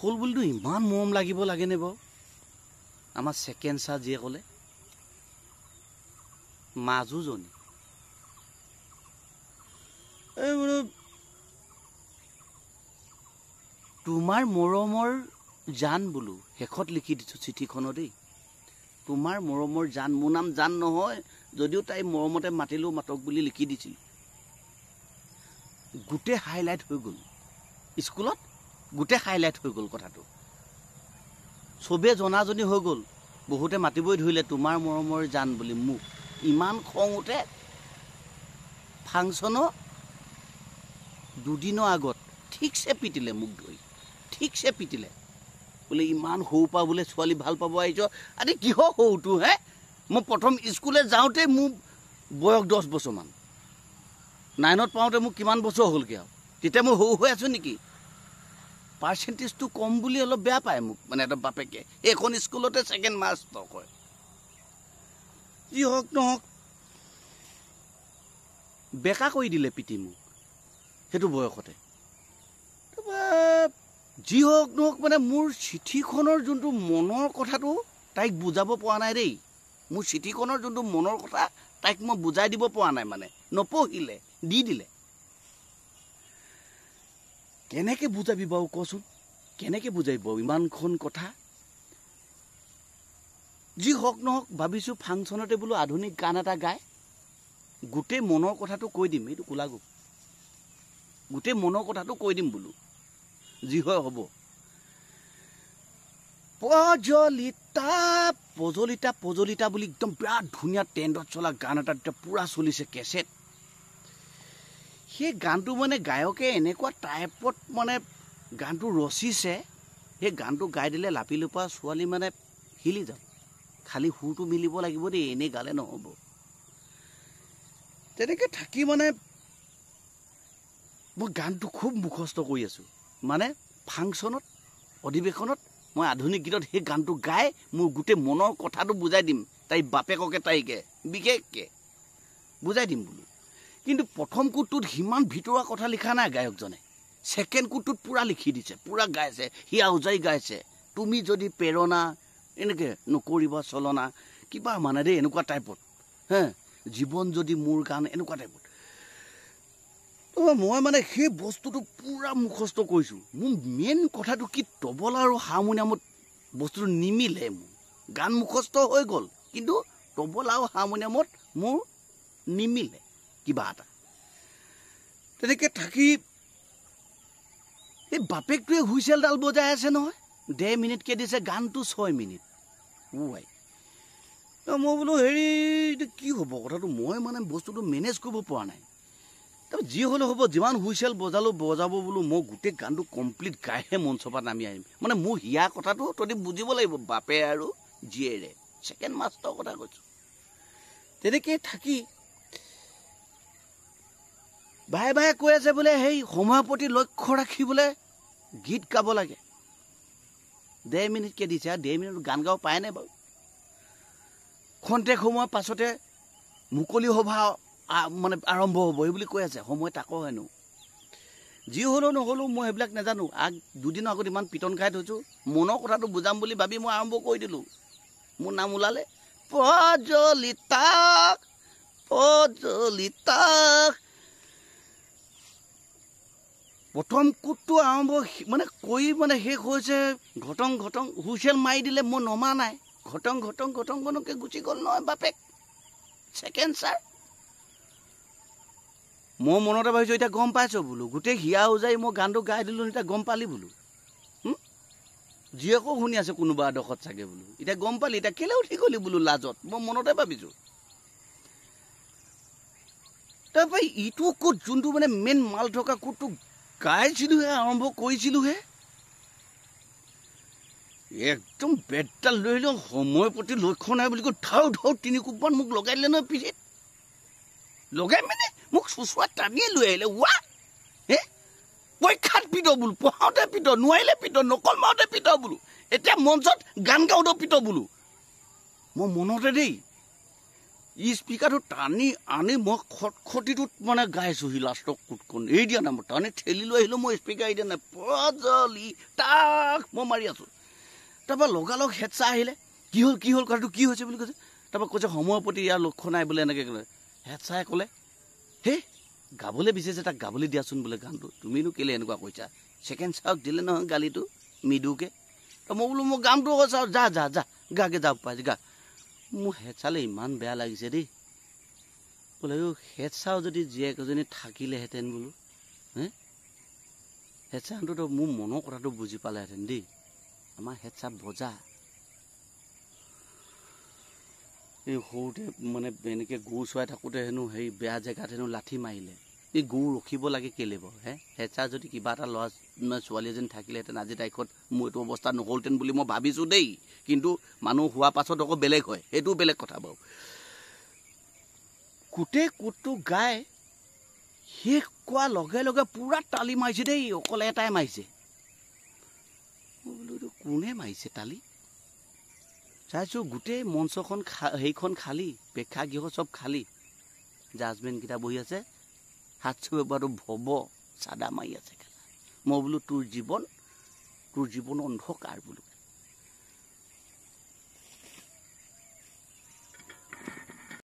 হ'ল বুলিতো ইমান মৰম লাগিব লাগেনে বাৰু আমাৰ ছেকেণ্ড ছাৰ যিয়ে ক'লে মাজুজনী এই বোলো তোমাৰ মৰমৰ জান বোলো শেষত লিখি দিছোঁ চিঠিখনত দেই তোমাৰ মৰমৰ জান মোৰ নাম জান নহয় যদিও তাই মৰমতে মাতিলেও মাতক বুলি লিখি দিছিল গোটেই হাইলাইট হৈ গ'ল স্কুলত গোটেই হাইলাইট হৈ গ'ল কথাটো চবে জনাজনী হৈ গ'ল বহুতে মাতিবই ধৰিলে তোমাৰ মৰমৰ জান বুলি মোক ইমান খং উঠে ফাংচনৰ দুদিনৰ আগত ঠিকছে পিটিলে মোক ধৰি ঠিকছে পিটিলে বোলে ইমান সৰু পৰা বোলে ছোৱালী ভাল পাব আহিছ আৰে কিহৰ সৰুটো হে মই প্ৰথম স্কুলে যাওঁতে মোৰ বয়স 10 বছৰমান 9ত পাওঁতে মোক কিমান বছৰ হ'লগৈ আৰু তেতিয়া মই সৰু হৈ আছোঁ নেকি পাৰ্চেণ্টেজটো কম বুলি অলপ বেয়া পায় মোক মানে এটা বাপেকে এইখন স্কুলতে ছেকেণ্ড মাষ্টৰ কয় যি হওক নহওক বেকা কৰি দিলে পিটি মোক সেইটো বয়সতে যি হওক নহওক মানে মোৰ চিঠিখনৰ যোনটো মনৰ কথাটো তাইক বুজাব পৰা নাই দেই মোৰ চিঠিখনৰ যোনটো মনৰ কথা তাইক মই বুজাই দিব পৰা নাই মানে নপঢ়িলে দি দিলে কেনেকৈ বুজাবি বাৰু কচোন কেনেকৈ বুজাবি বাৰু ইমানখন কথা যি হওক নহওক ভাবিছোঁ ফাংচনতে বোলো আধুনিক গান এটা গাই গোটেই মনৰ কথাটো কৈ দিম এইটো কোলাগো গোটেই মনৰ কথাটো কৈ দিম বোলো যি হয় হ'ব পজলিতা পজলিতা পজলিতা বুলি একদম বিৰাট ধুনীয়া ট্ৰেণ্ডত চলা গান এটা এতিয়া পূৰা চলিছে কেছেট সেই গানটো মানে গায়কে এনেকুৱা টাইপত মানে গানটো ৰচিছে সেই গানটো গাই দিলে লাপি লোপা ছোৱালী মানে হিলি যাব খালি সুৰটো মিলিব লাগিব দেই এনেই গালে নহ'ব তেনেকৈ থাকি মানে মই গানটো খুব মুখস্থ কৰি আছোঁ মানে ফাংচনত অধিৱেশনত মই আধুনিক গীতত সেই গানটো গাই মোৰ গোটেই মনৰ কথাটো বুজাই দিম তাই বাপেককে তাইকে বিশেষকৈ বুজাই দিম বোলো কিন্তু প্ৰথম কোটটোত সিমান ভিতৰুৱা কথা লিখা নাই গায়কজনে ছেকেণ্ড কোটটোত পূৰা লিখি দিছে পূৰা গাইছে হিয়া উজাই গাইছে তুমি যদি প্ৰেৰণা এনেকৈ নকৰিবা চলনা কিবা মানে দেই এনেকুৱা টাইপত হে জীৱন যদি মোৰ গান এনেকুৱা টাইপত মই মানে সেই বস্তুটো পূৰা মুখস্থ কৰিছোঁ মোৰ মেইন কথাটো কি তবলা আৰু হাৰমনিয়ামত বস্তুটো নিমিলে মোৰ গান মুখস্থ হৈ গ'ল কিন্তু তবলা আৰু হাৰমনিয়ামত মোৰ নিমিলে কিবা এটা তেনেকৈ থাকি এই বাপেকটোৱে হুইচেলডাল বজাই আছে নহয় 10 মিনিটকৈ দিছে গানটো 6 মিনিট আই মই বোলো হেৰি কি হ'ব কথাটো মই মানে বস্তুটো মেনেজ কৰিব পৰা নাই তাৰপৰা যি হ'লেও হ'ব যিমান হুইচেল বজাব বোলো মই গোটেই গানটো কমপ্লিট গাইহে মঞ্চৰ পৰা নামি আহিম মানে মোৰ হিয়া কথাটো তহঁতি বুজিব লাগিব বাপে আৰু জীয়েৰে ছেকেণ্ড মাষ্টৰ কথা কৈছোঁ তেনেকৈ থাকি বাহে বাহে কৈ আছে বোলে সেই সময়ৰ প্ৰতি লক্ষ্য ৰাখি বোলে গীত গাব লাগে 10 মিনিটকৈ দিছে আৰু 10 মিনিট গান গাব পায় নাই বাৰু খন্তেক সময়ৰ পাছতে মুকলি সভা মানে আৰম্ভ হ'ব এই বুলি কৈ আছে সময় তাকো হেনো যি হ'লেও নহ'লেও মই সেইবিলাক নাজানো দুদিনৰ আগত ইমান পিটন খাই থৈছোঁ মনৰ কথাটো বুজাম বুলি ভাবি মই আৰম্ভ কৰি দিলোঁ মোৰ নাম ওলালে পজলিতা পজলিতা প্ৰথম কোটটো আৰম্ভ মানে কৈ মানে শেষ হৈছে ঘটং ঘটং হুইচেল মাৰি দিলে মই নমা নাই ঘটং ঘটং ঘটং ঘটংকৈ গুচি গ'ল নহয় বাপেক ছেকেণ্ড ছাৰ মই মনতে ভাবিছোঁ এতিয়া গম পাইছোঁ বোলো গোটেই হিয়া উজাই মই গানটো গাই দিলোঁ এতিয়া গম পালি বোলো জীয়েকো শুনি আছে কোনোবা আদৰ্শত চাগে বোলো এতিয়া গম পালি এতিয়া কেলৈ উঠি গ'লি বোলো লাজত মই মনতে ভাবিছোঁ তাৰপৰা ইটো কোট যোনটো মানে মেইন মাল থকা কোটটো গাইছিলোঁহে আৰম্ভ কৰিছিলোঁহে একদম বেডডাল লৈ লওঁ সময়ৰ প্ৰতি লক্ষ্য নাই বুলি কৈ ধাও ধাও 3 কোপমান মোক লগাই দিলে নহয় পিঠিত লগাই মানে মোক চুচুৱাত টানিয়ে লৈ আহিলে ৱা হে পৰীক্ষাত পিত বোলো পঢ়াওঁতে পিত নোৱাৰিলে পিত নকল মাৰোঁতে পিত বোলো এতিয়া মঞ্চত গান গাওঁতে পিত বোলো মই মনতে দেই স্পিকাৰটো টানি আনি মই খটখটিটোত মানে গাইছোঁহি লাষ্টৰ কোটখন এৰি দিয়া নাই মই টানি ঠেলি লৈ আহিলোঁ মই স্পিকাৰ এৰি দিয়া নাই পজলিতা মই মাৰি আছোঁ। তাৰপৰা লগালগ হেডছা আহিলে, কি হ'ল কথাটো কি হৈছে বুলি কৈছে। তাৰপৰা কৈছে সময়ৰ প্ৰতি ইয়াৰ লক্ষ্য নাই বোলে, এনেকৈ ক'লে। হেডছাই ক'লে, হেই গাবলৈ বিচাৰিছে তাক গাবলৈ দিয়াচোন বোলে গানটো, তুমিনো কেলৈ এনেকুৱা কৈছা। ছেকেণ্ড চাওক দিলে নহয় গালিটো মৃদুকৈ। মই বোলো মই গানটো চাওঁ, যা গাকে যা পাইছে গা। মোৰ হেডছালে ইমান বেয়া লাগিছে দেই। বোলে হেডছাও যদি জীয়েক এজনী থাকিলেহেঁতেন বোলো, হে হেডছাটোতো মোৰ মনৰ কথাটো বুজি পালেহেঁতেন দেই। আমাৰ হেডছা বজা। এই সৰুতে মানে এনেকৈ গৰু চৰাই থাকোঁতে হেনো সেই বেয়া জেগাত হেনো লাঠি মাৰিলে। এই গৰু ৰখিব লাগে কেলৈ বাৰু হে? হেডছা যদি কিবা এটা ল'ৰা ছোৱালী এজনী থাকিলেহেঁতেন আজি তাৰিখত মোৰ এইটো অৱস্থা নহ'লহেঁতেন বুলি মই ভাবিছোঁ দেই। কিন্তু মানুহ হোৱাৰ পাছত আকৌ বেলেগ হয়, সেইটোও বেলেগ কথা বাৰু। গোটেই কোটটো গাই শেষ কোৱাৰ লগে লগে পূৰা তালি মাৰিছে দেই, অকল এটাই মাৰিছে। মই বোলো এইটো কোনে মাৰিছে তালি? চাইছোঁ গোটেই মঞ্চখন সেইখন খালী, প্ৰেক্ষাগৃহ চব খালী। জাজমেণ্টকেইটা বহি আছে, হাত চুৱে বাৰু ভব চাদা মাৰি আছে। মই বোলো তোৰ জীৱন অন্ধকাৰ বোলো।